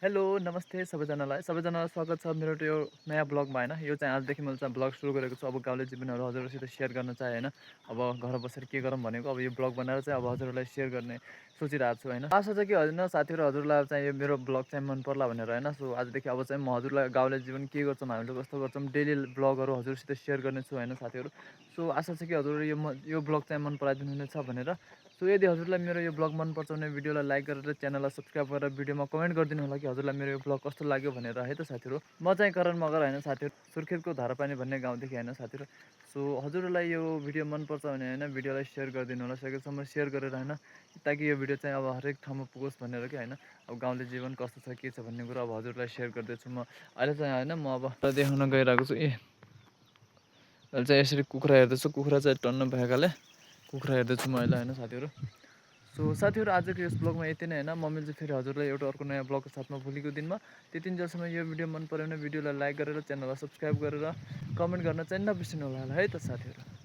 Hello नमस्ते सबैजनालाई स्वागत छ मेरो यो नयाँ ब्लगमा हैन। यो चाहिँ आजदेखि मैले चाहिँ ब्लग सुरु गरेको छु। अब गाउँले जीवनहरू हजुरहरूसित सेयर गर्न चाहिँ हैन। अब घर बसेर के गरौँ भनेको अब यो ब्लग बनाएर चाहिँ अब हजुरहरूलाई सेयर गर्ने सोचिरहेको छु हैन। आशा छ कि हैन साथीहरु हजुरलाई चाहिँ यो मेरो ब्लग चाहिँ मन पर्ला भनेर हैन। सो आजदेखि अब चाहिँ म हजुरलाई गाउँले जीवन के गर्छौँ हामीले कस्तो गर्छौँ डेली ब्लगहरू हजुरसित सेयर गर्नेछु हैन साथीहरु। सो आशा छ कि हजुरले यो ब्लग चाहिँ मन पराइदिनु हुनेछ भनेर। सो यदि हजुरलाई मेरो यो ब्लग मनपर्छ भने भिडियोलाई लाइक गरेर च्यानललाई सब्स्क्राइब गरेर भिडियोमा कमेन्ट गरिदिनु होला कि हजुरलाई मेरो यो ब्लग कस्तो लाग्यो भनेर है त साथीहरु। म चाहिँ करण मगर हैन साथीहरु, सुर्खेतको धारापानी भन्ने गाउँदेखि हैन साथीहरु। सो हजुरलाई यो भिडियो मनपर्छ भने हैन भिडियोलाई सेयर गरिदिनु होला, सकेसम्म सेयर गरेर हैन ताकि यो भिडियो चाहिँ अब हरेक ठाउँमा पुगोस् भनेर के हैन। अब गाउँले जीवन कस्तो छ के छ भन्ने कुरा अब हजुरलाई सेयर गर्दैछु म। अहिले चाहिँ हैन म अब देखाउन गइरहेको छु। अहिले चाहिँ यसरी कुखुरा हेर्दैछु। कुखुरा चाहिँ टन्न भएकाले कुखुरा हेर्दैछु म अहिले हैन साथीहरु। सो साथीहरु आजको यस ब्लगमा यति नै हैन। म मिल्छु फेरि हजुरलाई एउटा अर्को नयाँ ब्लगको साथमा भोलिको दिनमा। त्यतिन्जेलसम्म यो भिडियो मन पर्यो भने भिडियोलाई लाइक गरेर च्यानललाई सब्स्क्राइब गरेर कमेन्ट गर्न चाहिँ नबिर्सिनु होला है त साथीहरु।